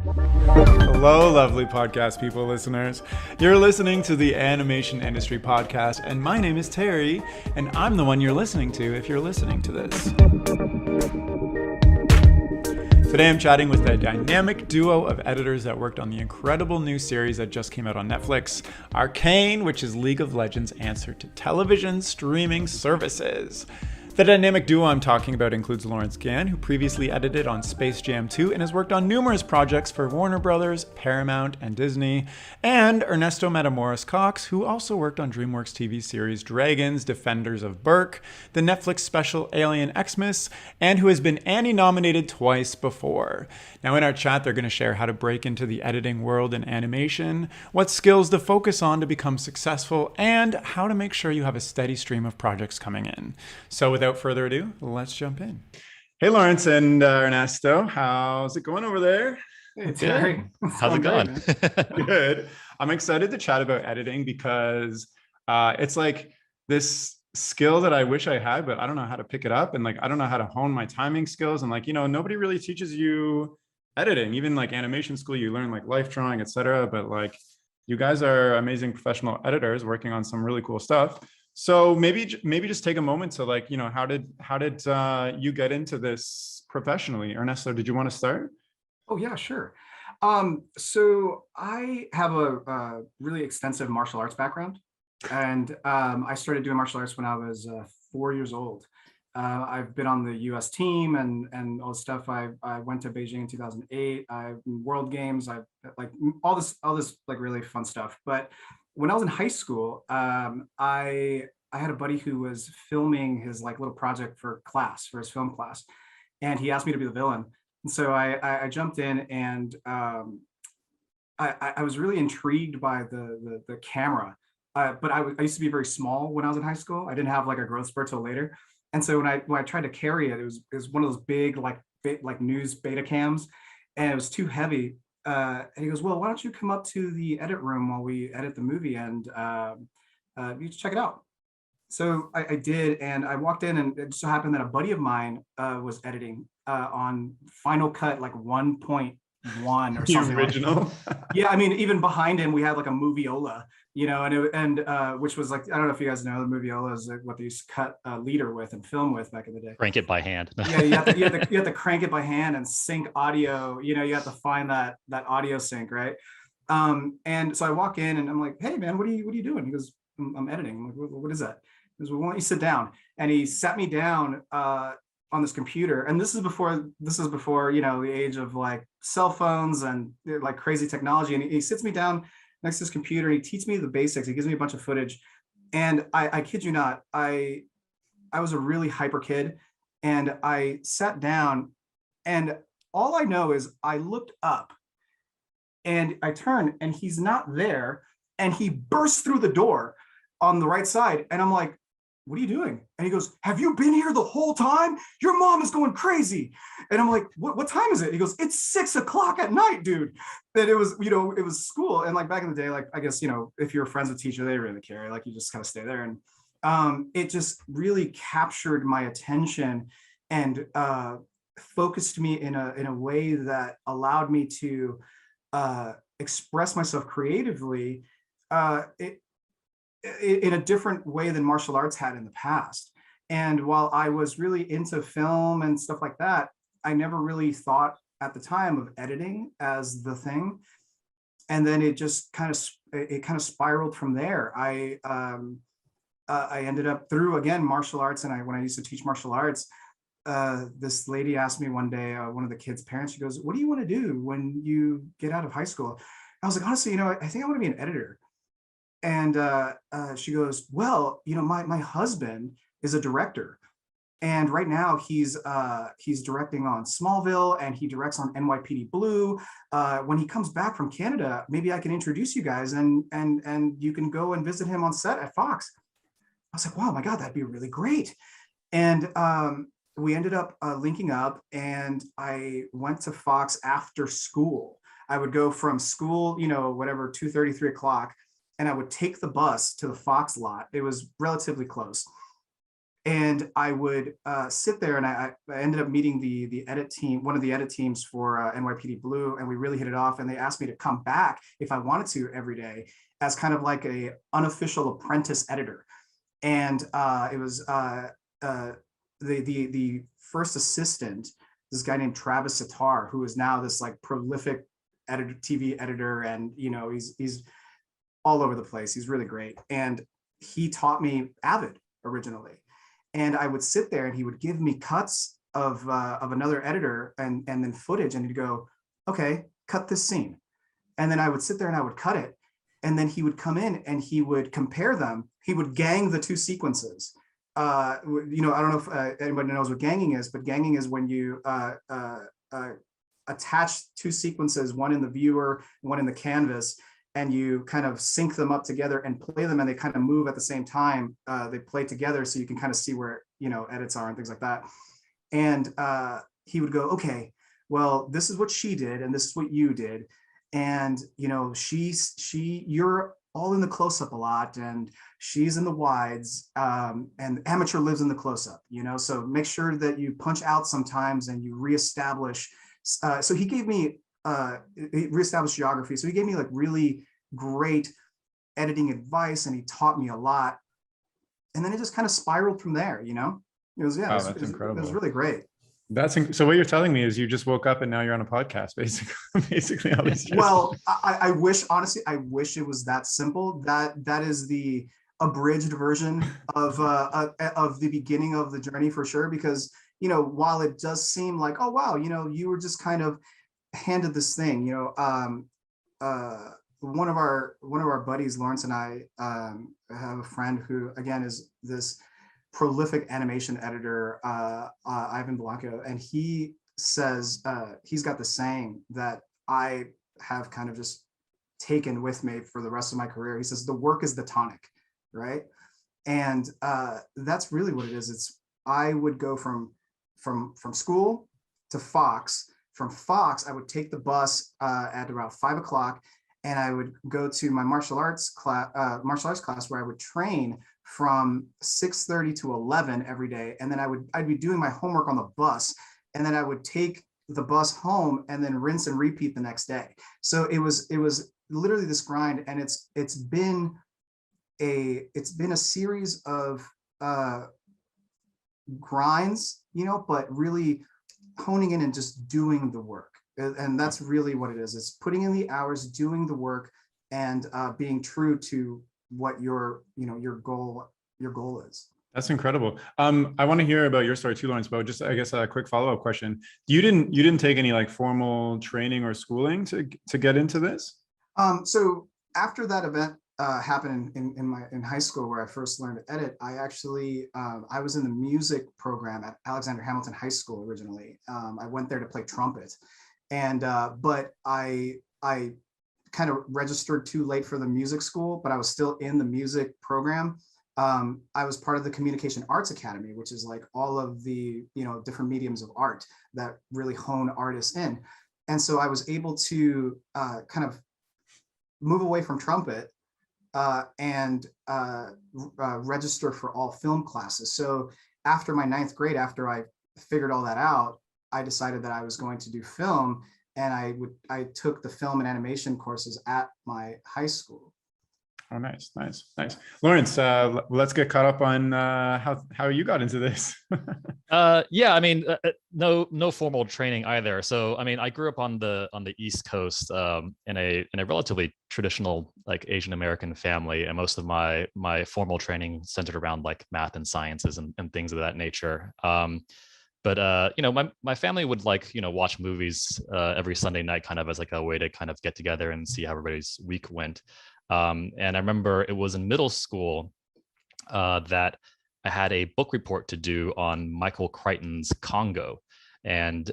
Hello, lovely podcast people, listeners. You're listening to the Animation Industry Podcast, and my name is Terry, and I'm the one you're listening to if you're listening to this. Today I'm chatting with a dynamic duo of editors that worked on the incredible new series that just came out on Netflix, Arcane, which is League of Legends' answer to television streaming services. The dynamic duo I'm talking about includes Lawrence Gan, who previously edited on Space Jam 2 and has worked on numerous projects for Warner Brothers, Paramount, and Disney, and Ernesto Matamoros-Cox, who also worked on DreamWorks TV series Dragons, Defenders of Berk, the Netflix special Alien Xmas, and who has been Annie-nominated twice before. Now in our chat, they're going to share how to break into the editing world in animation, what skills to focus on to become successful, and how to make sure you have a steady stream of projects coming in. So without further ado, let's jump in. Hey, Lawrence and Ernesto, how's it going over there? Hey, Terry. How's it going? Good. I'm excited to chat about editing because it's like this skill that I wish I had, but I don't know how to pick it up. And like, I don't know how to hone my timing skills. And like, nobody really teaches you editing. Even like animation school, you learn like life drawing, etc. But like, you guys are amazing professional editors working on some really cool stuff. So maybe just take a moment to like, how did you get into this professionally? Ernesto, did you want to start? Oh yeah, sure. So I have a really extensive martial arts background, and I started doing martial arts when I was 4 years old. I've been on the U.S. team and all this stuff. I went to Beijing in 2008. I've World Games. I've like all this like really fun stuff. But when I was in high school, I had a buddy who was filming his like little project for his film class, and he asked me to be the villain. And so I jumped in, and I was really intrigued by the camera. But I used to be very small when I was in high school. I didn't have like a growth spurt till later. And so when I tried to carry it, it was one of those big like news beta cams, and it was too heavy. And he goes, well, why don't you come up to the edit room while we edit the movie, and you check it out. So I did, and I walked in, and it just so happened that a buddy of mine was editing on Final Cut like 1.1 or something. The original. Yeah, I mean, even behind him, we had like a Moviola, and which was like, I don't know if you guys know, the Moviola is like what they used to cut leader with and film with back in the day. Crank it by hand. Yeah, you have to crank it by hand and sync audio. You have to find that audio sync, right? And so I walk in, and I'm like, hey man, what are you doing? He goes, I'm editing. I'm like, what is that? He goes, well, why don't you sit down? And he sat me down on this computer, and this is before the age of like cell phones and like crazy technology. And he sits me down next to his computer, and he teaches me the basics. He gives me a bunch of footage, and I kid you not, I was a really hyper kid, and I sat down, and all I know is I looked up, and I turned, and he's not there, and he bursts through the door on the right side, and I'm like, what are you doing? And he goes, have you been here the whole time? Your mom is going crazy. And I'm like, what time is it? He goes, it's 6 o'clock at night, dude. And it was, it was school. And like back in the day, like, I guess, if you're friends with teacher, they really care. Like you just kind of stay there. And it just really captured my attention and focused me in a way that allowed me to express myself creatively in a different way than martial arts had in the past. And while I was really into film and stuff like that, I never really thought at the time of editing as the thing. And then it just kind of spiraled from there. I ended up through, again, martial arts. And when I used to teach martial arts, this lady asked me one day, one of the kids' parents, she goes, what do you want to do when you get out of high school? I was like, honestly, I think I want to be an editor. And she goes, well, my husband is a director, and right now he's directing on Smallville, and he directs on NYPD Blue. When he comes back from Canada, maybe I can introduce you guys, and you can go and visit him on set at Fox. I was like, wow, my God, that'd be really great. And we ended up linking up, and I went to Fox after school. I would go from school, 2:30, 3 o'clock. And I would take the bus to the Fox lot. It was relatively close. And I would sit there, and I ended up meeting the edit team, one of the edit teams for NYPD Blue, and we really hit it off. And they asked me to come back if I wanted to every day as kind of like a unofficial apprentice editor. And it was the first assistant, this guy named Travis Sitar, who is now this like prolific editor, TV editor, and he's all over the place. He's really great, and he taught me Avid originally. And I would sit there, and he would give me cuts of another editor and then footage, and he'd go, "Okay, cut this scene," and then I would sit there and I would cut it, and then he would come in and he would compare them. He would gang the two sequences. I don't know if anybody knows what ganging is, but ganging is when you attach two sequences, one in the viewer, one in the canvas, and you kind of sync them up together and play them, and they kind of move at the same time. They play together, so you can kind of see where edits are and things like that. And he would go, "Okay, well, this is what she did, and this is what you did, and you're all in the close-up a lot, and she's in the wides, and amateur lives in the close-up, so make sure that you punch out sometimes and you reestablish." So he gave me reestablished geography. So he gave me like really great editing advice, and he taught me a lot. And then it just kind of spiraled from there, It was, wow, that's incredible. It was really great. So what you're telling me is you just woke up and now you're on a podcast, basically all these years. Well, I wish, honestly, I wish it was that simple. That is the abridged version of the beginning of the journey, for sure. Because, while it does seem like, oh, wow, you were just kind of handed this thing, one of our buddies, Lawrence, and I have a friend who, again, is this prolific animation editor, Ivan Blanco, and he says he's got the saying that I have kind of just taken with me for the rest of my career. He says, "The work is the tonic," right? And that's really what it is. I would go from school to Fox. From Fox, I would take the bus at about 5 o'clock, and I would go to my martial arts class where I would train from 6:30 to 11 every day. And then I'd be doing my homework on the bus, and then I would take the bus home and then rinse and repeat the next day. So it was literally this grind, and it's been a series of grinds, but really honing in and just doing the work. And that's really what it is. It's putting in the hours, doing the work, and being true to what your goal is. That's incredible. I want to hear about your story too, Lawrence, but just, I guess, a quick follow-up question. You didn't take any like formal training or schooling to get into this? So after that event happened in high school, where I first learned to edit, I actually I was in the music program at Alexander Hamilton High School originally. I went there to play trumpet, and but I kind of registered too late for the music school, but I was still in the music program. I was part of the Communication Arts Academy, which is like all of the different mediums of art that really hone artists in. And so I was able to kind of move away from trumpet and register for all film classes. So after my 9th grade, after I figured all that out, I decided that I was going to do film, and I took the film and animation courses at my high school. Oh, nice. Lawrence, let's get caught up on how you got into this. Yeah, I mean, no formal training either. So, I mean, I grew up on the East Coast in a relatively traditional like Asian American family, and most of my formal training centered around like math and sciences and things of that nature. But my family would watch movies every Sunday night, kind of as like a way to kind of get together and see how everybody's week went. And I remember it was in middle school that I had a book report to do on Michael Crichton's Congo. And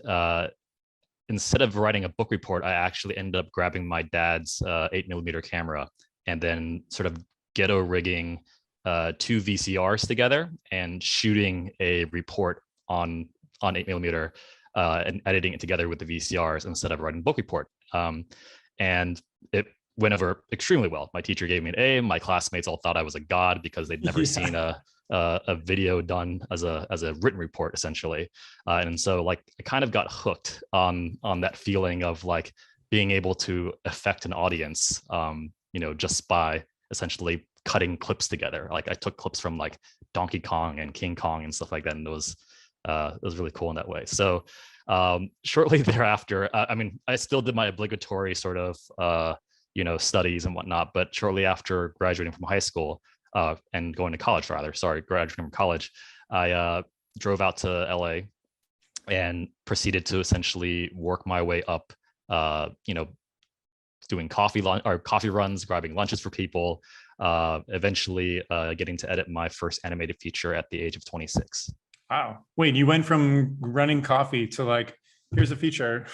instead of writing a book report, I actually ended up grabbing my dad's 8mm camera and then sort of ghetto rigging 2 VCRs together and shooting a report on 8mm and editing it together with the VCRs instead of writing a book report. And it went over extremely well. My teacher gave me an A. My classmates all thought I was a god because they'd never seen a a video done as a written report essentially, and so like I kind of got hooked on that feeling of like being able to affect an audience, just by essentially cutting clips together. Like I took clips from like Donkey Kong and King Kong and stuff like that, and it was really cool in that way. So shortly thereafter, I still did my obligatory sort of studies and whatnot, but shortly after graduating from high school and going to college, graduating from college, I drove out to LA and proceeded to essentially work my way up, doing coffee runs, grabbing lunches for people, eventually getting to edit my first animated feature at the age of 26. Wow. Wait, you went from running coffee to like, here's a feature.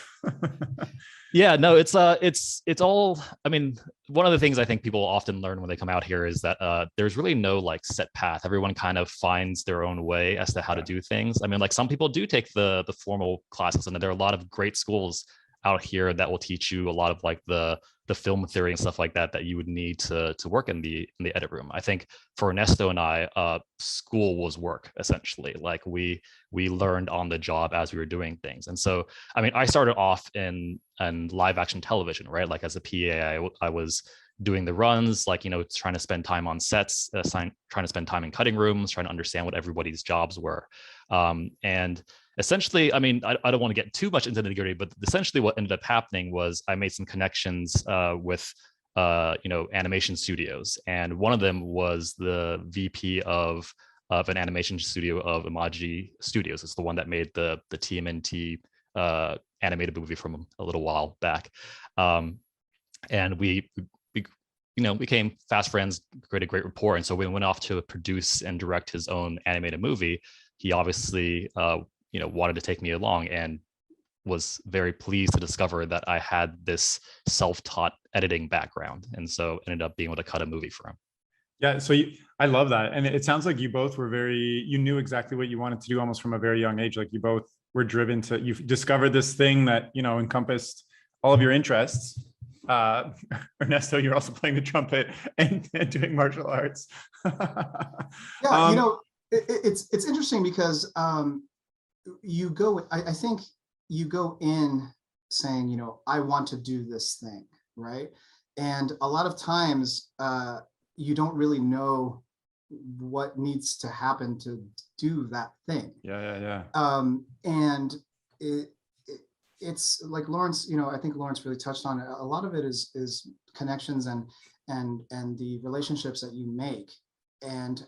Yeah, no, it's all, I mean, one of the things I think people often learn when they come out here is that there's really no like set path. Everyone kind of finds their own way as to how to do things. I mean, like some people do take the formal classes, and there are a lot of great schools out here that will teach you a lot of like the film theory and stuff like that you would need to work in the edit room. I think for Ernesto and I, school was work essentially. Like we learned on the job as we were doing things. And so, I mean, I started off in live action television, right? Like as a PA, I was doing the runs, like, trying to spend time on sets, trying to spend time in cutting rooms, trying to understand what everybody's jobs were. And essentially, I mean, I don't want to get too much into the nitty-gritty, but essentially what ended up happening was I made some connections with, animation studios. And one of them was the VP of an animation studio of Imaji Studios. It's the one that made the TMNT animated movie from a little while back. And we became fast friends, created great rapport. And so we went off to produce and direct his own animated movie. He obviously, wanted to take me along, and was very pleased to discover that I had this self-taught editing background. And so ended up being able to cut a movie for him. Yeah, so I love that. And it sounds like you both were you knew exactly what you wanted to do almost from a very young age. Like you both were driven to, you've discovered this thing that, encompassed all of your interests. Ernesto, you're also playing the trumpet and doing martial arts. Yeah, it's interesting because you go, I think you go in saying, I want to do this thing, right? And a lot of times you don't really know what needs to happen to do that thing. Yeah. And it's like Lawrence, I think Lawrence really touched on it. A lot of it is connections and the relationships that you make, and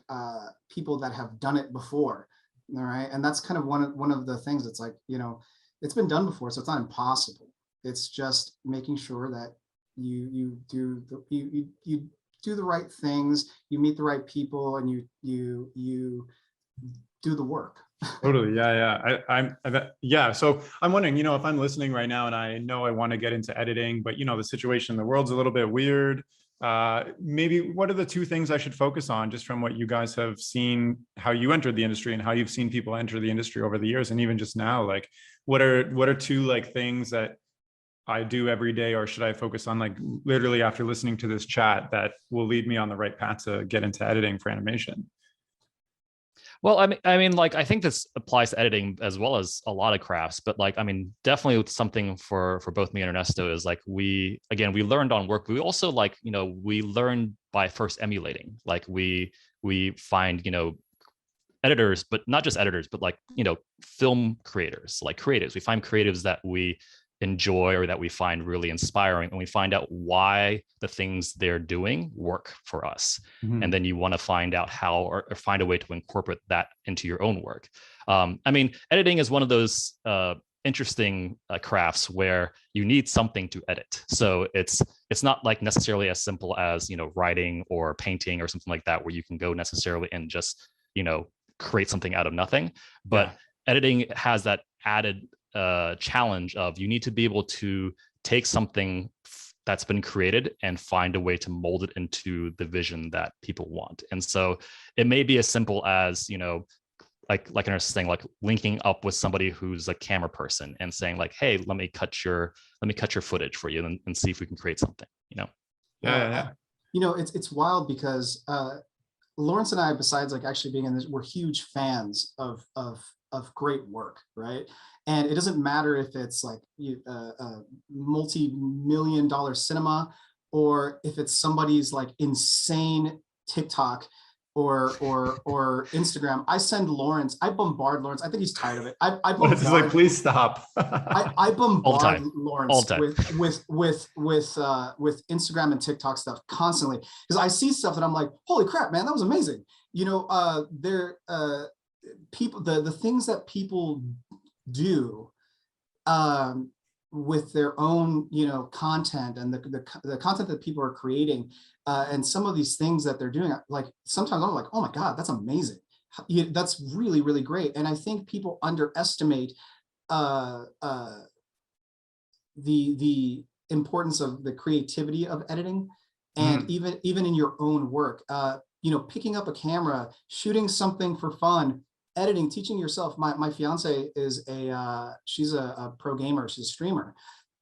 people that have done it before. All right. And that's kind of one of the things that's like, it's been done before, so it's not impossible. It's just making sure that you do the right things, you meet the right people, and you do the work. Totally. Yeah. So I'm wondering, if I'm listening right now and I know I want to get into editing, but the situation in the world's a little bit weird. Maybe what are the two things I should focus on, just from what you guys have seen, how you entered the industry and how you've seen people enter the industry over the years, and even just now, like what are two like things that I do every day, or should I focus on like literally after listening to this chat that will lead me on the right path to get into editing for animation? Well, I mean, like, I think this applies to editing as well as a lot of crafts, but like, I mean, definitely something for both me and Ernesto is like, we learned on work. We also like, we learned by first emulating. Like we find, editors, but not just editors, but like, film creators, like creatives. We find creatives that we enjoy or that we find really inspiring, and we find out why the things they're doing work for us. Mm-hmm. And then you want to find out how, or find a way to incorporate that into your own work. I mean, editing is one of those interesting crafts where you need something to edit. So it's not like necessarily as simple as, writing or painting or something like that, where you can go necessarily and just, create something out of nothing. But editing has that added challenge of, you need to be able to take something that's been created and find a way to mold it into the vision that people want. And so it may be as simple as, like I was saying, like linking up with somebody who's a camera person and saying like, hey, let me cut your footage for you and see if we can create something, Yeah. It's wild because Lawrence and I, besides like actually being in this, we're huge fans of great work, right? And it doesn't matter if it's like multi-million-dollar cinema, or if it's somebody's like insane TikTok or Instagram. I send Lawrence, I bombard Lawrence. I think he's tired of it. I It's like, bombard, please stop. I bombard Lawrence All with Instagram and TikTok stuff constantly, because I see stuff that I'm like, holy crap, man, that was amazing. You know, people, the things that people do with their own, you know, content, and the content that people are creating, and some of these things that they're doing, like sometimes I'm like, oh my God, that's amazing. That's really, really great. And I think people underestimate the importance of the creativity of editing, and even in your own work, you know, picking up a camera, shooting something for fun, editing, teaching yourself. My fiance is she's a pro gamer, she's a streamer,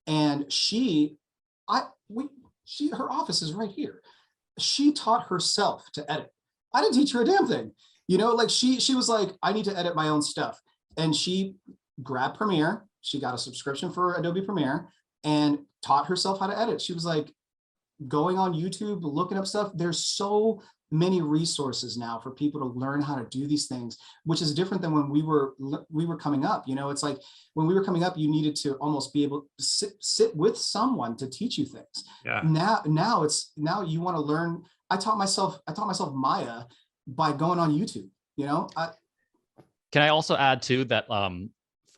and her office is right here. She taught herself to edit. I didn't teach her a damn thing. You know, like she was like, I need to edit my own stuff. And she grabbed Premiere. She got a subscription for Adobe Premiere and taught herself how to edit. She was like going on YouTube, looking up stuff. There's so many resources now for people to learn how to do these things, which is different than when we were coming up. You know, it's like when we were coming up, you needed to almost be able to sit with someone to teach you things. Yeah. Now you want to learn. I taught myself Maya by going on YouTube. You know, Can I also add too that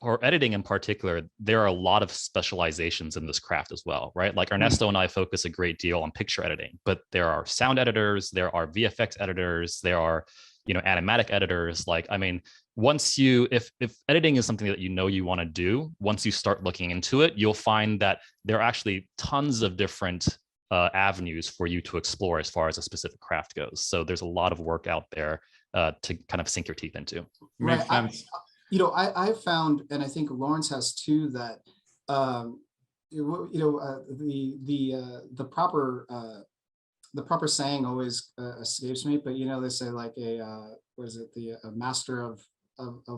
for editing in particular, there are a lot of specializations in this craft as well, right? Like Ernesto and I focus a great deal on picture editing, but there are sound editors, there are VFX editors, there are, you know, animatic editors. Like, I mean, once you, if editing is something that you know you want to do, once you start looking into it, you'll find that there are actually tons of different avenues for you to explore as far as a specific craft goes. So there's a lot of work out there to kind of sink your teeth into. Makes sense. You know, I've found, and I think Lawrence has too, that the proper saying always escapes me, but you know, they say like a master of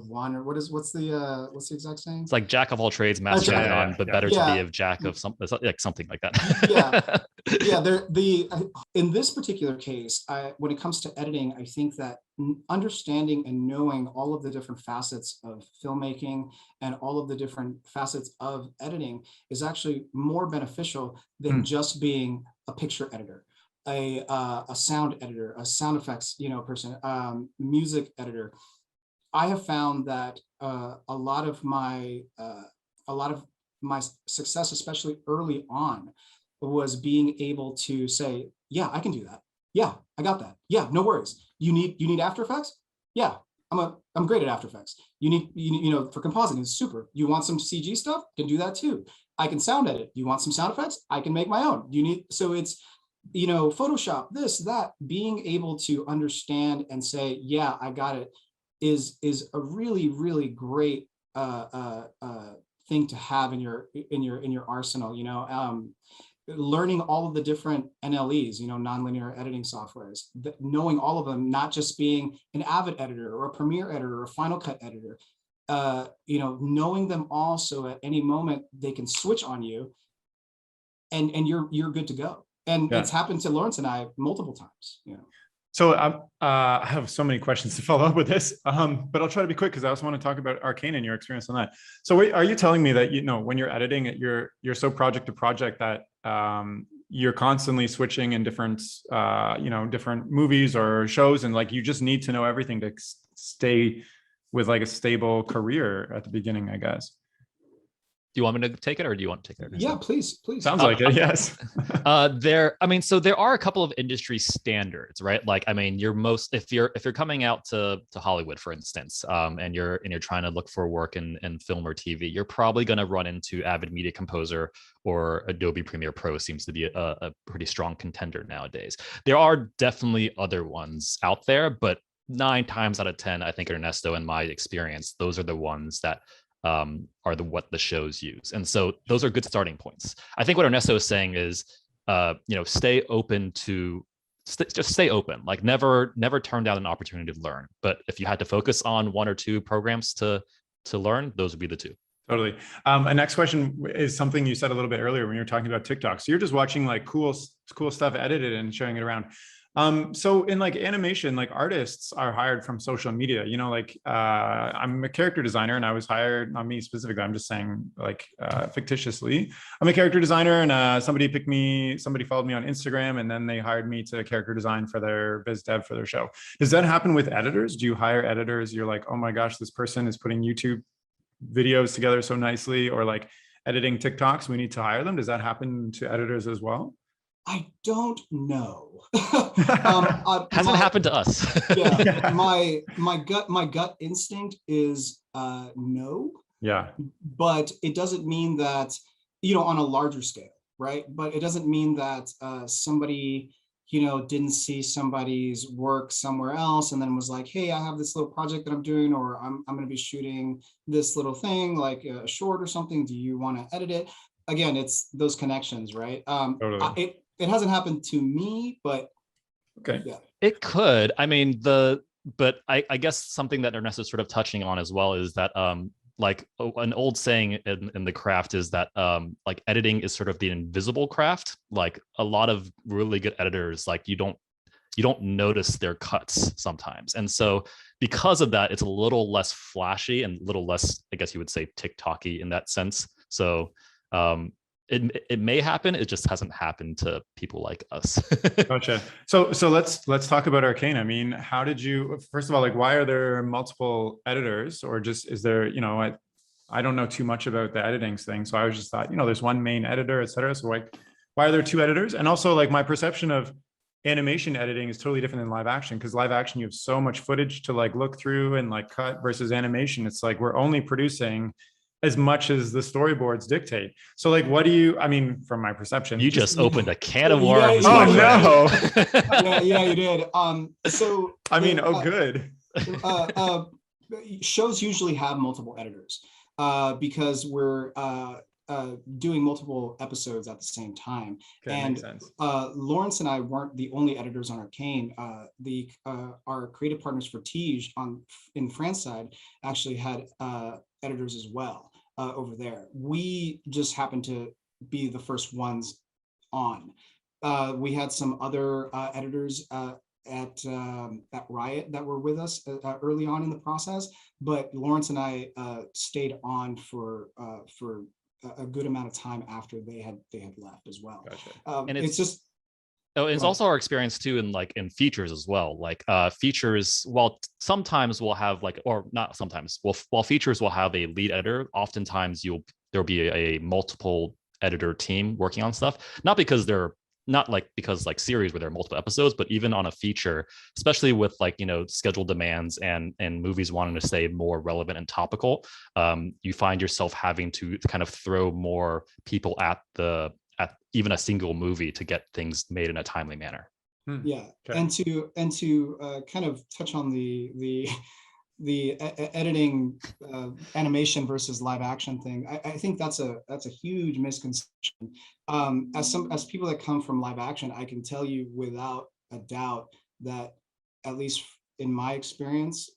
one, or what's the exact saying? It's like jack of all trades, master of none, but better to be a jack of something like that. In this particular case, when it comes to editing, I think that understanding and knowing all of the different facets of filmmaking and all of the different facets of editing is actually more beneficial than just being a picture editor, a sound editor, a sound effects, you know, person, music editor. I have found that a lot of my success, especially early on, was being able to say, yeah, I can do that. Yeah, I got that. Yeah, no worries. You need After Effects? Yeah, I'm great at After Effects. You know, for compositing, it's super. You want some CG stuff? Can do that too. I can sound edit. You want some sound effects? I can make my own. So it's, you know, Photoshop, this, that, being able to understand and say, yeah, I got it, is a really, really great thing to have in your arsenal. You know, learning all of the different NLEs, you know, nonlinear editing softwares, knowing all of them, not just being an Avid editor or a Premiere editor or a Final Cut editor, you know, knowing them all, so at any moment they can switch on you, and you're good to go. And it's happened to Lawrence and I multiple times, you know. So I have so many questions to follow up with this, but I'll try to be quick because I also want to talk about Arcane and your experience on that. So wait, are you telling me that, you know, when you're editing it, you're so project to project that you're constantly switching in different, you know, different movies or shows, and like you just need to know everything to stay with like a stable career at the beginning, I guess? Do you want me to take it, or do you want to take it? Yeah, please. Sounds like it, yes. So there are a couple of industry standards, right? Like, I mean, if you're coming out to Hollywood, for instance, and you're trying to look for work in film or TV, you're probably going to run into Avid Media Composer, or Adobe Premiere Pro seems to be a pretty strong contender nowadays. There are definitely other ones out there, but 9 times out of 10, I think, Ernesto, in my experience, those are the ones that are what the shows use. And so those are good starting points. I think what Ernesto is saying is, you know, stay open to just stay open. Like never turn down an opportunity to learn. But if you had to focus on one or two programs to learn, those would be the two. Totally. A next question is something you said a little bit earlier when you were talking about TikTok. So you're just watching like cool stuff edited and showing it around. So in like animation, like artists are hired from social media, you know, like I'm a character designer and I was hired, not me specifically, I'm just saying like fictitiously. I'm a character designer and somebody followed me on Instagram and then they hired me to character design for their biz dev for their show. Does that happen with editors? Do you hire editors? You're like, oh my gosh, this person is putting YouTube videos together so nicely, or like editing TikToks, we need to hire them. Does that happen to editors as well? I don't know. Hasn't happened to us. Yeah, my gut instinct is no. Yeah. But it doesn't mean that, you know, on a larger scale, right? But it doesn't mean that somebody, you know, didn't see somebody's work somewhere else and then was like, hey, I have this little project that I'm doing, or I'm going to be shooting this little thing, like a short or something. Do you want to edit it? Again, it's those connections, right? Totally. It hasn't happened to me, but okay. Yeah. It could. I mean, but I guess something that Ernesto is sort of touching on as well is that like an old saying in the craft is that like editing is sort of the invisible craft. Like a lot of really good editors, like you don't notice their cuts sometimes. And so because of that, it's a little less flashy and a little less, I guess you would say, TikTok-y in that sense. So it may happen. It just hasn't happened to people like us. Gotcha. So let's talk about Arcane. I mean, how did you, first of all, like, why are there multiple editors, or just, is there, you know, I don't know too much about the editing thing. So I was just thought, you know, there's one main editor, et cetera. So like, why are there two editors? And also like my perception of animation editing is totally different than live action, because live action, you have so much footage to like look through and like cut, versus animation. It's like, we're only producing as much as the storyboards dictate. So like, what do you, I mean, from my perception, you just opened a can of worms. Oh no. yeah, you did. So I mean, good. Shows usually have multiple editors because we're doing multiple episodes at the same time. Okay, and makes sense. Lawrence and I weren't the only editors on Arcane. Our creative partners for Tige in France side actually had editors as well over there. We just happened to be the first ones on. We had some other editors at Riot that were with us early on in the process, but Lawrence and I stayed on for a good amount of time after they had left as well. Gotcha. And it's just it's also our experience too in features as well. Like features, while sometimes we'll have like, or not sometimes, while features will have a lead editor, oftentimes there'll be a multiple editor team working on stuff. Not because like series where there are multiple episodes, but even on a feature, especially with like, you know, schedule demands and movies wanting to stay more relevant and topical, you find yourself having to kind of throw more people at even a single movie to get things made in a timely manner. Yeah. Okay. And to kind of touch on the editing animation versus live action thing, I think that's a huge misconception. As people that come from live action, I can tell you without a doubt that, at least in my experience,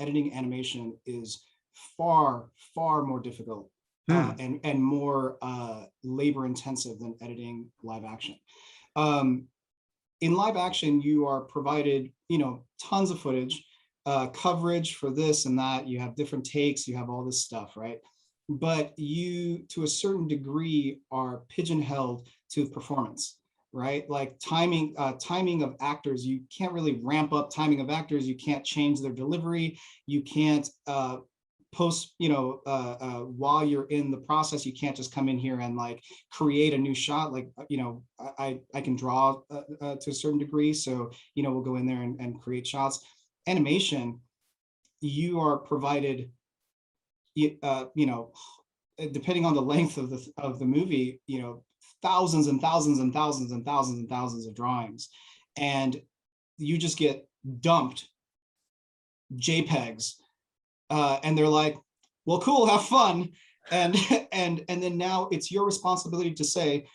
editing animation is far more difficult and more labor intensive than editing live action. In live action, you are provided, you know, tons of footage, coverage for this and that. You have different takes, you have all this stuff, right? But you, to a certain degree, are pigeonholed to performance, right? Like timing of actors, you can't really ramp up timing of actors. You can't change their delivery. You can't post, you know, while you're in the process. You can't just come in here and like create a new shot. Like, you know, I can draw to a certain degree, so, you know, we'll go in there and create shots. Animation, you are provided, you know, depending on the length of the movie, you know, thousands and thousands and thousands and thousands and thousands of drawings, and you just get dumped JPEGs, and they're like, well, cool, have fun, and then now it's your responsibility to say,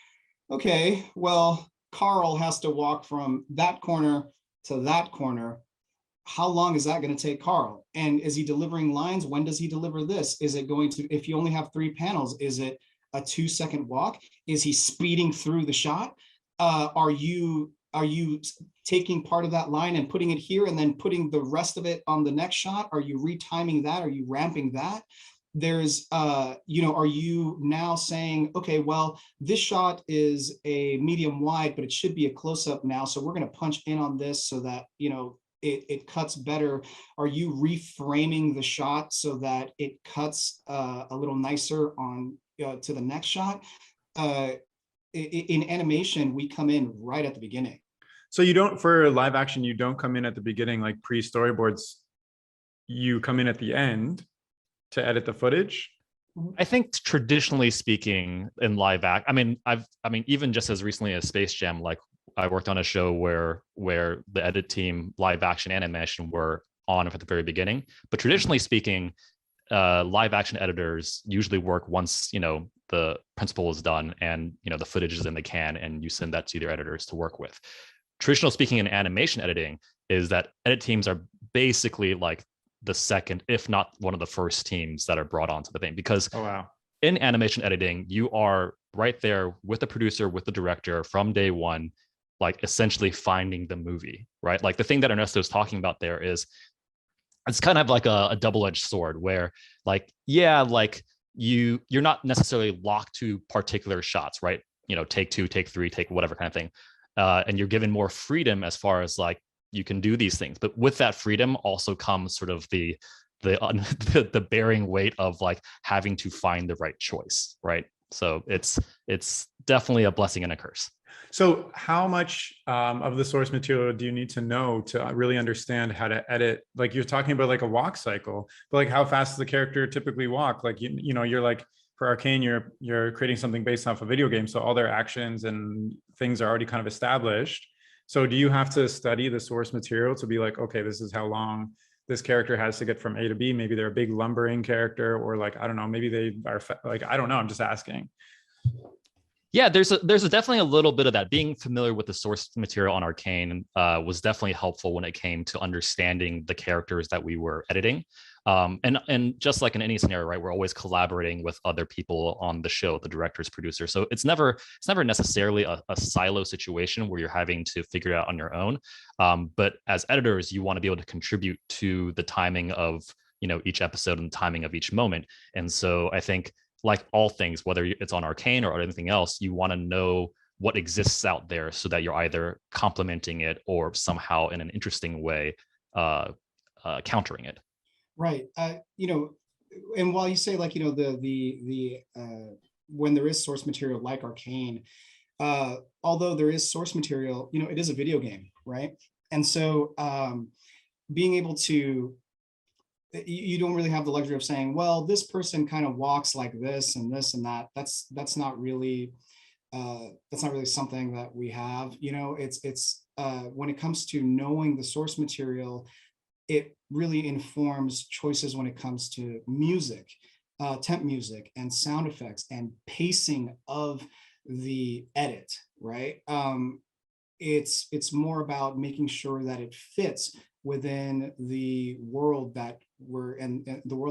okay, well, Carl has to walk from that corner to that corner. How long is that going to take Carl? And is he delivering lines? When does he deliver this? Is it going to, if you only have 3 panels, is it a 2-second walk? Is he speeding through the shot? Are you taking part of that line and putting it here and then putting the rest of it on the next shot? Are you retiming that? Are you ramping that? There's, are you now saying, okay, well, this shot is a medium wide, but it should be a close-up now. So we're going to punch in on this so that, it cuts better. Are you reframing the shot so that it cuts a little nicer on to the next shot? In animation, we come in right at the beginning. So you don't, for live action, you don't come in at the beginning like pre-storyboards. You come in at the end to edit the footage. I think traditionally speaking in live act, I mean, even just as recently as Space Jam, like I worked on a show where the edit team, live action and animation were on at the very beginning. But traditionally speaking, live action editors usually work once, the principle is done and, the footage is in the can and you send that to their editors to work with. Traditional speaking in animation editing is that edit teams are basically like the second, if not one of the first teams that are brought onto the thing, because in animation editing, you are right there with the producer, with the director from day one, like essentially finding the movie, right? Like the thing that Ernesto is talking about there is, it's kind of like a double-edged sword where like, yeah, like you're not necessarily locked to particular shots, right? Take 2, take 3, take whatever kind of thing. And you're given more freedom as far as like, you can do these things, but with that freedom also comes sort of the bearing weight of like having to find the right choice, right? So it's definitely a blessing and a curse. So how much of the source material do you need to know to really understand how to edit? Like you're talking about like a walk cycle, but like how fast does the character typically walk? Like, you're like, for Arcane, you're creating something based off a video game. So all their actions and things are already kind of established. So do you have to study the source material to be like, okay, this is how long this character has to get from A to B? Maybe they're a big lumbering character, or like, I don't know, maybe they are like, I don't know, I'm just asking. Yeah, there's definitely a little bit of that. Being familiar with the source material on Arcane was definitely helpful when it came to understanding the characters that we were editing. And just like in any scenario, right, we're always collaborating with other people on the show, the directors, producers. So it's never necessarily a silo situation where you're having to figure it out on your own. But as editors, you want to be able to contribute to the timing of each episode and the timing of each moment. And so I think, like all things, whether it's on Arcane or anything else, you want to know what exists out there so that you're either complementing it or somehow in an interesting way countering it. Right. And while you say like, the when there is source material like Arcane, although there is source material, it is a video game, right? And so being able to, you don't really have the luxury of saying, well, this person kind of walks like this and this and that. That's not really something that we have. It's when it comes to knowing the source material, it really informs choices when it comes to music, temp music and sound effects and pacing of the edit, right? It's more about making sure that it fits within the world that we're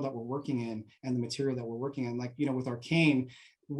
working in and the material that we're working in. Like, with Arcane,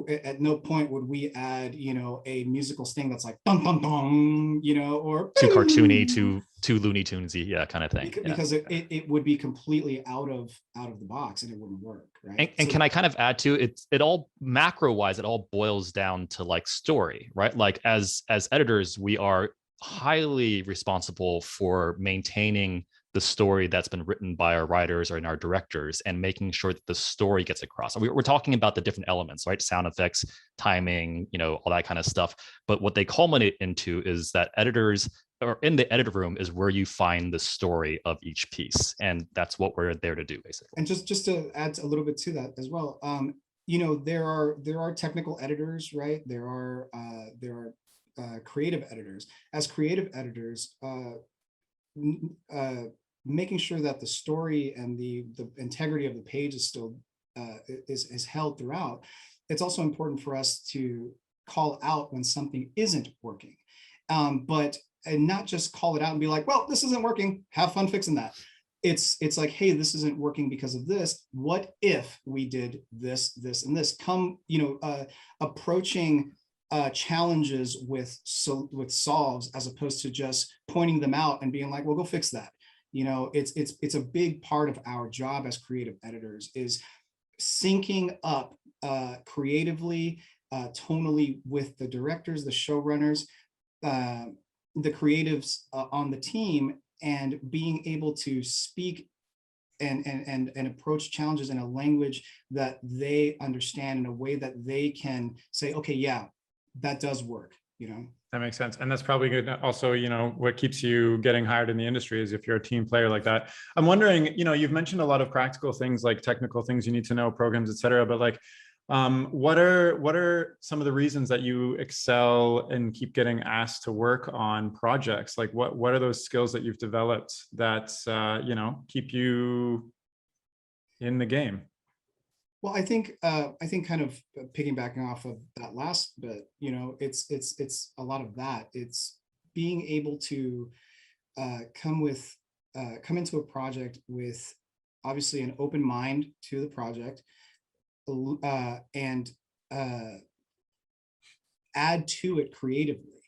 at no point would we add, a musical sting that's like dun dun dun, or too cartoony, too Looney Tunesy, yeah, kind of thing. Because it would be completely out of the box and it wouldn't work, right? And can I kind of add to it all macro wise, it all boils down to like story, right? Like as editors, we are highly responsible for maintaining the story that's been written by our writers or in our directors and making sure that the story gets across. We're talking about the different elements, right? Sound effects, timing, all that kind of stuff. But what they culminate into is that editors, or in the edit room, is where you find the story of each piece. And that's what we're there to do, basically. And just to add a little bit to that as well, there are technical editors, right? There are creative editors. As creative editors, making sure that the story and the integrity of the page is still is held throughout. It's also important for us to call out when something isn't working. But and not just call it out and be like, well, this isn't working, have fun fixing that. It's like, hey, this isn't working because of this. What if we did this, this, and this? Come, approaching challenges with solves, as opposed to just pointing them out and being like, well, go fix that. It's a big part of our job as creative editors is syncing up creatively, tonally with the directors, the showrunners, the creatives on the team, and being able to speak and approach challenges in a language that they understand, in a way that they can say, okay, yeah, that does work. That makes sense. And that's probably good. Also, what keeps you getting hired in the industry is if you're a team player like that. I'm wondering, you've mentioned a lot of practical things, like technical things you need to know, programs, et cetera, but like, what are some of the reasons that you excel and keep getting asked to work on projects? Like what are those skills that you've developed that, keep you in the game? Well, I think kind of piggybacking off of that last bit, it's a lot of that. It's being able to come into a project with obviously an open mind to the project, and add to it creatively,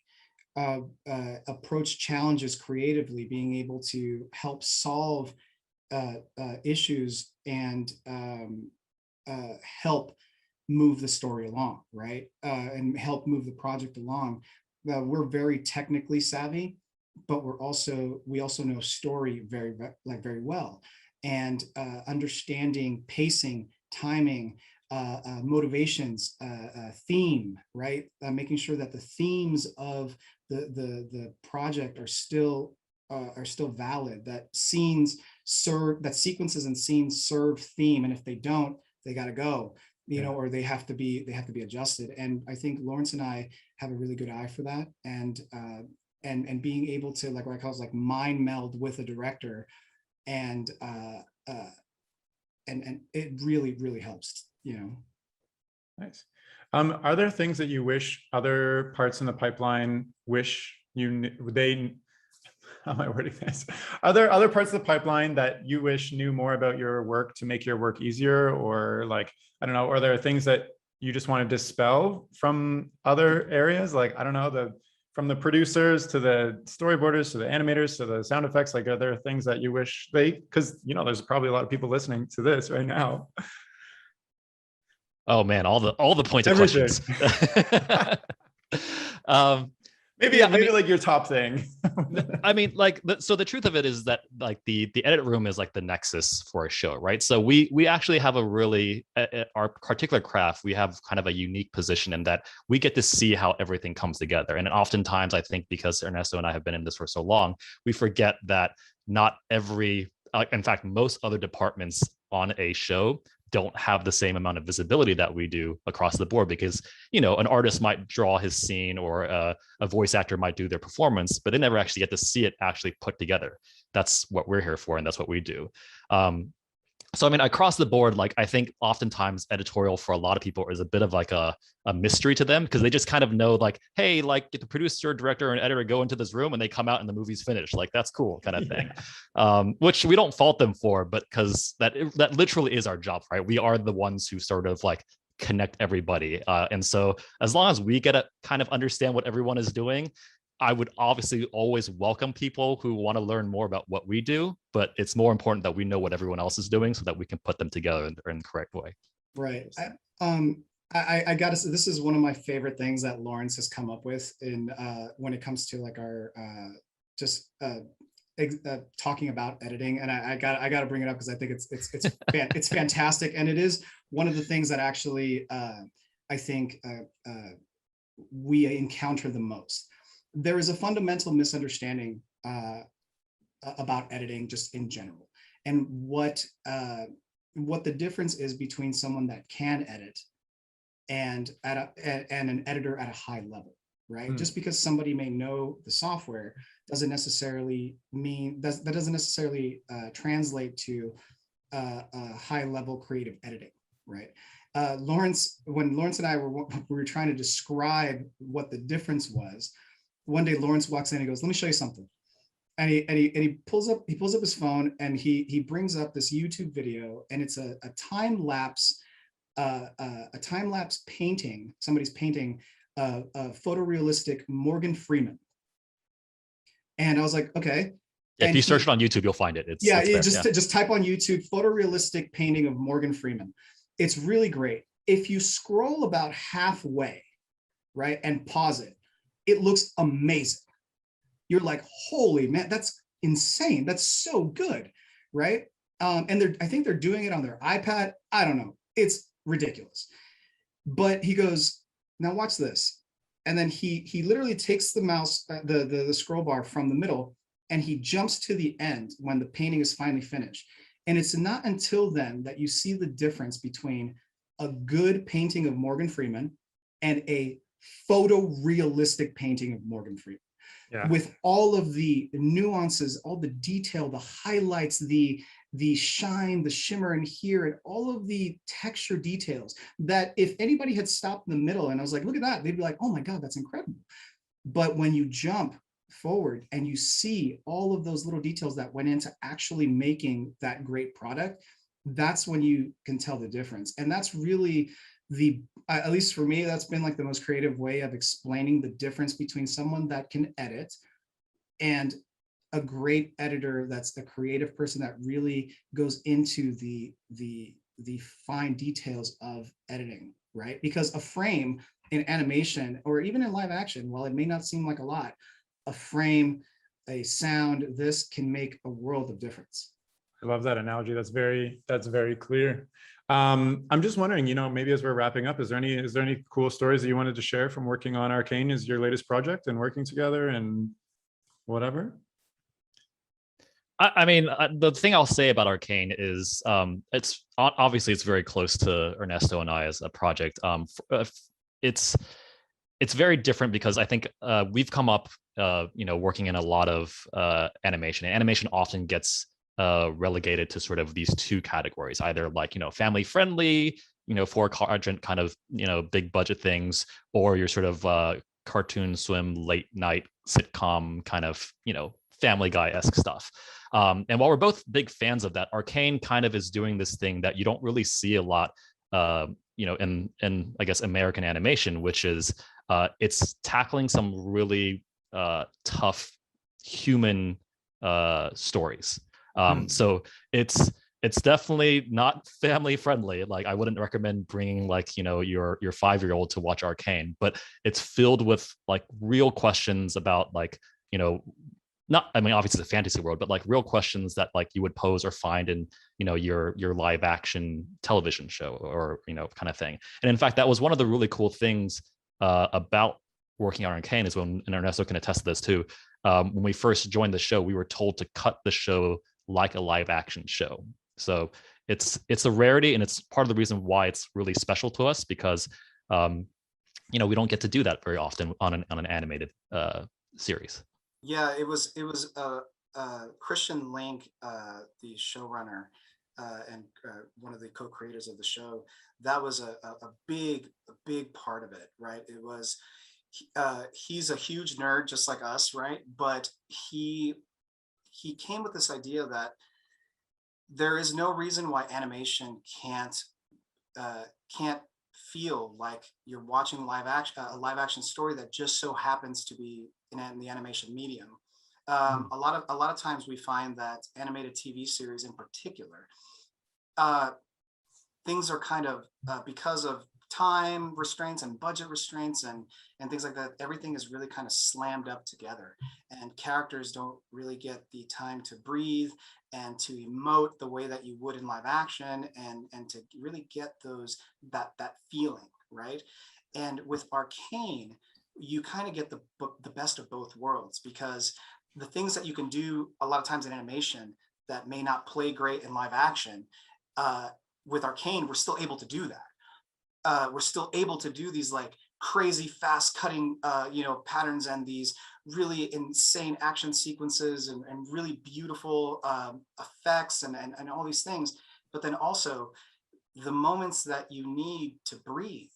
approach challenges creatively, being able to help solve issues and help move the story along, right? And help move the project along. We're very technically savvy, but we also know story very well, and understanding pacing, timing, motivations, theme, right? Making sure that the themes of the project are still valid, that sequences and scenes serve theme, and if they don't, they got to go, or they have to be adjusted. And I think Lawrence and I have a really good eye for that, and being able to, like what I call it, like mind meld with a director, and it really helps. Nice. Are there things that you wish other parts in the pipeline how am I wording this? Are there other parts of the pipeline that you wish knew more about your work to make your work easier? Or like, I don't know, are there things that you just want to dispel from other areas? Like, I don't know, from the producers to the storyboarders to the animators to the sound effects, like, are there things that you wish because there's probably a lot of people listening to this right now. Oh man, all the points of Everything. questions. Maybe like your top thing. I mean, so the truth of it is that like the edit room is like the nexus for a show, right? So we actually have a really, our particular craft, we have kind of a unique position in that we get to see how everything comes together. And oftentimes I think because Ernesto and I have been in this for so long, we forget that not every, in fact, most other departments on a show don't have the same amount of visibility that we do across the board, because an artist might draw his scene, or a voice actor might do their performance, but they never actually get to see it actually put together. That's what we're here for, and that's what we do. So I mean, across the board, like I think oftentimes editorial for a lot of people is a bit of like a mystery to them, because they just kind of know like, hey, like get the producer, director, and editor go into this room and they come out and the movie's finished. Like that's cool, kind of thing. Which we don't fault them for, but because that literally is our job, right? We are the ones who sort of like connect everybody. And so as long as we get to kind of understand what everyone is doing, I would obviously always welcome people who want to learn more about what we do, but it's more important that we know what everyone else is doing so that we can put them together in the correct way. Right. I gotta say, this is one of my favorite things that Lawrence has come up with in when it comes to like our talking about editing, and I gotta bring it up because I think it's fantastic, and it is one of the things that actually I think we encounter the most. There is a fundamental misunderstanding about editing just in general, and what the difference is between someone that can edit and an editor at a high level, right? Just because somebody may know the software doesn't necessarily mean that doesn't necessarily translate to a high level creative editing, right? When Lawrence and I were trying to describe what the difference was, one day Lawrence walks in and he goes, let me show you something. And he pulls up his phone and he brings up this YouTube video, and it's a time lapse painting. Somebody's painting a photorealistic Morgan Freeman. And I was like, okay. If you search it on YouTube, you'll find it. It's just type on YouTube photorealistic painting of Morgan Freeman. It's really great. If you scroll about halfway, right, and pause it, it looks amazing. You're like, holy man, that's insane. That's so good, right? And I think they're doing it on their iPad. I don't know. It's ridiculous. But he goes, now watch this. And then he literally takes the mouse, the scroll bar from the middle, and he jumps to the end when the painting is finally finished. And it's not until then that you see the difference between a good painting of Morgan Freeman and a photorealistic painting of Morgan Freeman. Yeah. With all of the nuances, all the detail, the highlights, the shine, the shimmer in here, and all of the texture details that if anybody had stopped in the middle and I was like, look at that, they'd be like, oh my God, that's incredible. But when you jump forward and you see all of those little details that went into actually making that great product, that's when you can tell the difference. And that's really at least for me, that's been like the most creative way of explaining the difference between someone that can edit and a great editor that's a creative person that really goes into the fine details of editing, right? Because a frame in animation or even in live action, while it may not seem like a lot, a frame, a sound, this can make a world of difference. I love that analogy. That's very clear. I'm just wondering, maybe as we're wrapping up, is there any cool stories that you wanted to share from working on Arcane as your latest project and working together and whatever? I mean, the thing I'll say about Arcane is it's obviously very close to Ernesto and I as a project. It's very different because I think we've come up, working in a lot of animation. And animation often gets relegated to sort of these two categories, either like, family friendly, for quadrant kind of, big budget things, or your sort of cartoon swim late night sitcom kind of, Family Guy-esque stuff. And while we're both big fans of that, Arcane kind of is doing this thing that you don't really see a lot, in I guess American animation, which is it's tackling some really tough human stories. So it's definitely not family friendly. Like I wouldn't recommend bringing like, your 5-year-old to watch Arcane, but it's filled with like real questions about like, obviously it's a fantasy world, but like real questions that like you would pose or find in, your live action television show or, kind of thing. And in fact, that was one of the really cool things about working on Arcane is when, and Ernesto can attest to this too, when we first joined the show, we were told to cut the show like a live action show. So it's a rarity, and it's part of the reason why it's really special to us because, we don't get to do that very often on an animated series. Yeah, it was Christian Link, the showrunner and one of the co-creators of the show. That was a big part of it, right? It was he's a huge nerd just like us, right? But he came with this idea that there is no reason why animation can't feel like you're watching a live action story that just so happens to be in the animation medium. A lot of times we find that animated TV series in particular, things are kind of because of time restraints and budget restraints and things like that, everything is really kind of slammed up together, and characters don't really get the time to breathe and to emote the way that you would in live action and to really get that feeling, right? And with Arcane, you kind of get the best of both worlds, because the things that you can do a lot of times in animation that may not play great in live action, with Arcane, we're still able to do that. We're still able to do these like crazy fast cutting patterns and these really insane action sequences and really beautiful effects and all these things. But then also the moments that you need to breathe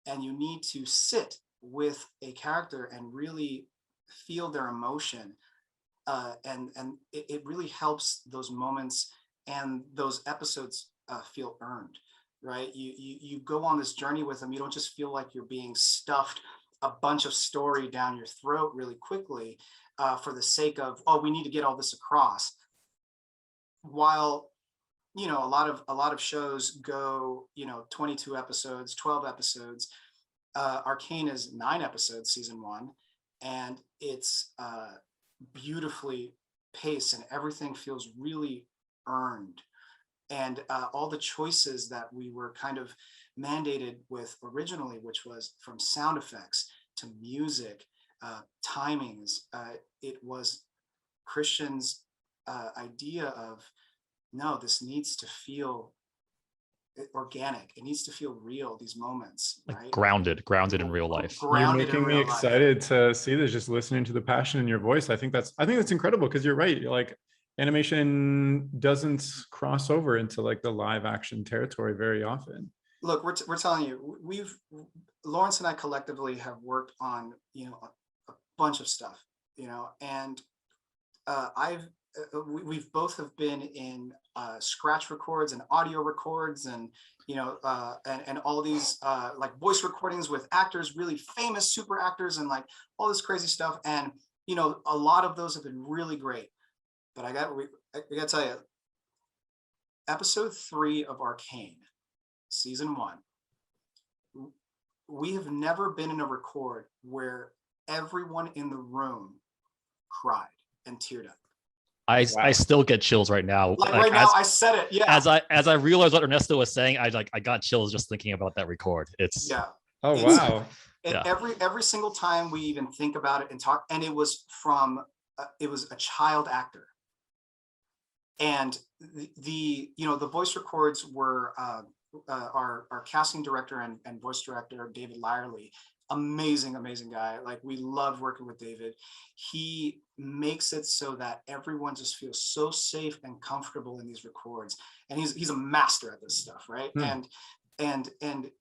and you need to sit with a character and really feel their emotion, and it really helps those moments and those episodes feel earned, right? You go on this journey with them. You don't just feel like you're being stuffed a bunch of story down your throat really quickly for the sake of, oh, we need to get all this across. While a lot of shows go 22 episodes, 12 episodes, Arcane is 9 episodes season 1, and it's beautifully paced, and everything feels really earned. And all the choices that we were kind of mandated with originally, which was from sound effects to music, timings, it was Christian's idea of, no, this needs to feel organic. It needs to feel real, these moments, Like right? grounded in real life. You're Grounded in making me real life. excited to see this, just listening to the passion in your voice. I think that's incredible, because you're right. You're like, animation doesn't cross over into like the live action territory very often. Look, we're telling you, Lawrence and I collectively have worked on a bunch of stuff, and we've both have been in scratch records and audio records, and and all these like voice recordings with actors, really famous super actors, and like all this crazy stuff. And a lot of those have been really great. But I gotta tell you, episode 3 of Arcane, season 1, we have never been in a record where everyone in the room cried and teared up. I Wow. still get chills right now. Like right now, I said it. Yeah. As I realized what Ernesto was saying, I got chills just thinking about that record. It's Yeah. Oh, It's- wow. And Yeah. every single time we even think about it and talk, and it was from it was a child actor, and the voice records were our casting director and voice director, David Lyerly. Amazing guy. Like, we love working with David. He makes it so that everyone just feels so safe and comfortable in these records, and he's a master at this stuff, right? And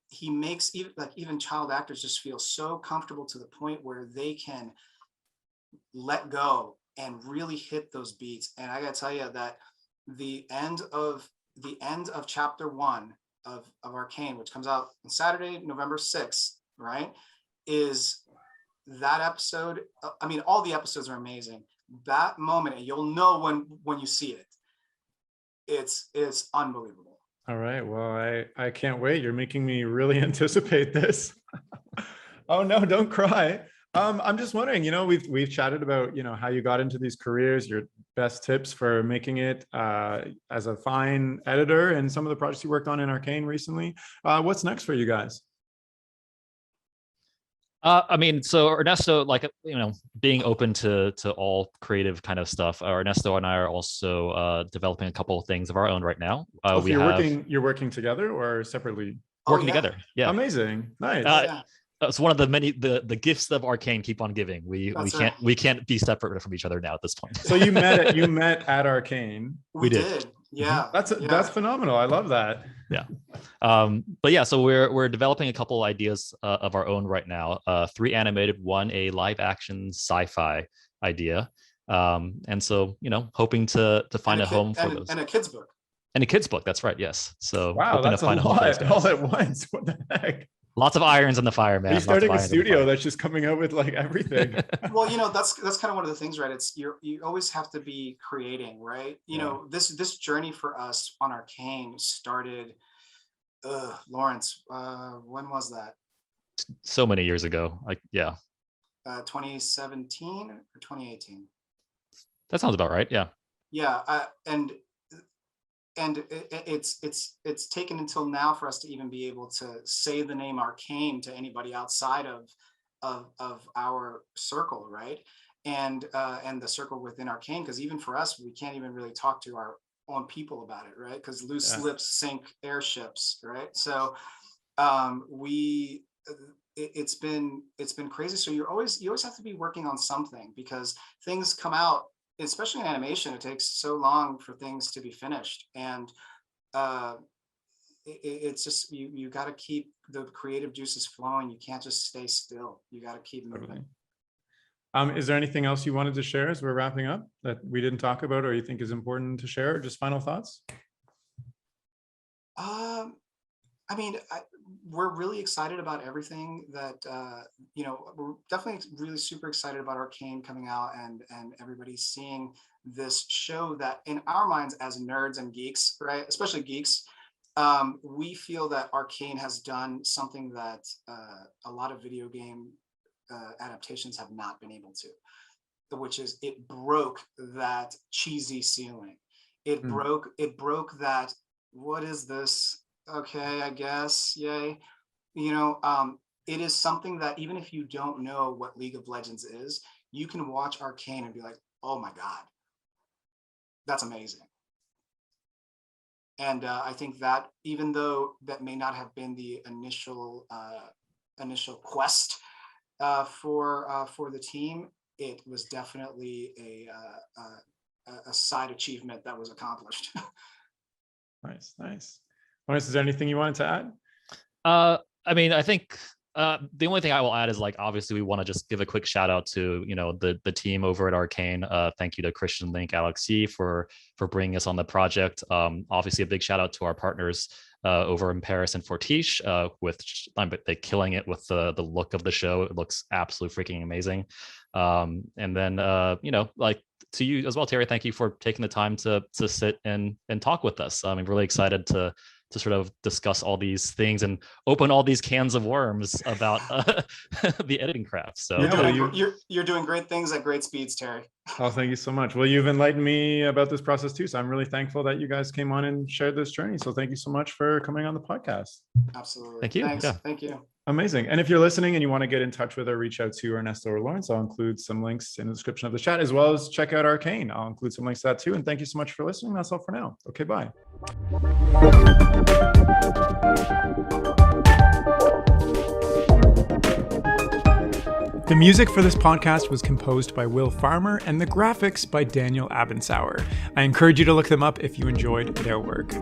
he makes even child actors just feel so comfortable to the point where they can let go and really hit those beats. And I gotta tell you that the end of chapter 1 of Arcane, which comes out on Saturday, November 6th, right, is that episode. I mean, all the episodes are amazing. That moment, and you'll know when you see it, it's unbelievable. All right. Well, I can't wait. You're making me really anticipate this. Oh no, don't cry. I'm just wondering, we've chatted about, how you got into these careers, your best tips for making it as a fine editor, and some of the projects you worked on in Arcane recently. What's next for you guys? I mean, so Ernesto, like, being open to all creative kind of stuff. Ernesto and I are also developing a couple of things of our own right now. So you're working together or separately? Working together. Yeah. Amazing. Nice. It's one of the gifts of Arcane keep on giving. We can't be separate from each other now at this point. So you met at Arcane. We did. Yeah. That's phenomenal. I love that. Yeah. But yeah, so we're developing a couple ideas of our own right now. 3 animated, 1 a live action sci-fi idea. And so, hoping to find a home for those. And a kid's book. And a kid's book, that's right, yes. So wow, that's a lot all at once. What the heck? Lots of irons in the fire, man. Are you starting a studio that's just coming out with like everything? Well, that's kind of one of the things, right? It's you always have to be creating, right? This journey for us on Arcane started, Lawrence, when was that? So many years ago. 2017 or 2018? That sounds about right. Yeah. Yeah. And it's taken until now for us to even be able to say the name Arcane to anybody outside of our circle, right? And the circle within Arcane, because even for us, we can't even really talk to our own people about it, right? Because loose lips sink airships, right? So it's been crazy. So you always have to be working on something, because things come out, especially in animation. It takes so long for things to be finished, and it's just you got to keep the creative juices flowing. You can't just stay still. You got to keep moving. Is there anything else you wanted to share as we're wrapping up that we didn't talk about or you think is important to share? Just final thoughts? I mean, we're really excited about everything that, we're definitely really super excited about Arcane coming out and everybody seeing this show that in our minds as nerds and geeks, right, especially geeks, we feel that Arcane has done something that a lot of video game adaptations have not been able to, which is it broke that cheesy ceiling. It broke that, what is this? Okay, I guess, yay. It is something that even if you don't know what League of Legends is, you can watch Arcane and be like, oh my God, that's amazing. And I think that even though that may not have been the initial quest for the team, it was definitely a side achievement that was accomplished. Nice. Lawrence, is there anything you wanted to add? I mean, I think the only thing I will add is like, obviously we want to just give a quick shout out to, the team over at Arcane. Thank you to Christian, Link, Alex C for bringing us on the project. Obviously a big shout out to our partners over in Paris and Fortiche with they killing it with the look of the show. It looks absolutely freaking amazing. And then, like to you as well, Terry, thank you for taking the time to sit and talk with us. I'm really excited to sort of discuss all these things and open all these cans of worms about the editing craft. So you're doing great things at great speeds, Terry. Oh, thank you so much. Well, you've enlightened me about this process too. So I'm really thankful that you guys came on and shared this journey. So thank you so much for coming on the podcast. Absolutely. Thank you. Thanks. Yeah. Thank you. Amazing. And if you're listening and you want to get in touch with or reach out to Ernesto or Lawrence, I'll include some links in the description of the chat, as well as check out Arcane. I'll include some links to that too. And thank you so much for listening. That's all for now. Okay, bye. The music for this podcast was composed by Will Farmer and the graphics by Daniel Abensauer. I encourage you to look them up if you enjoyed their work.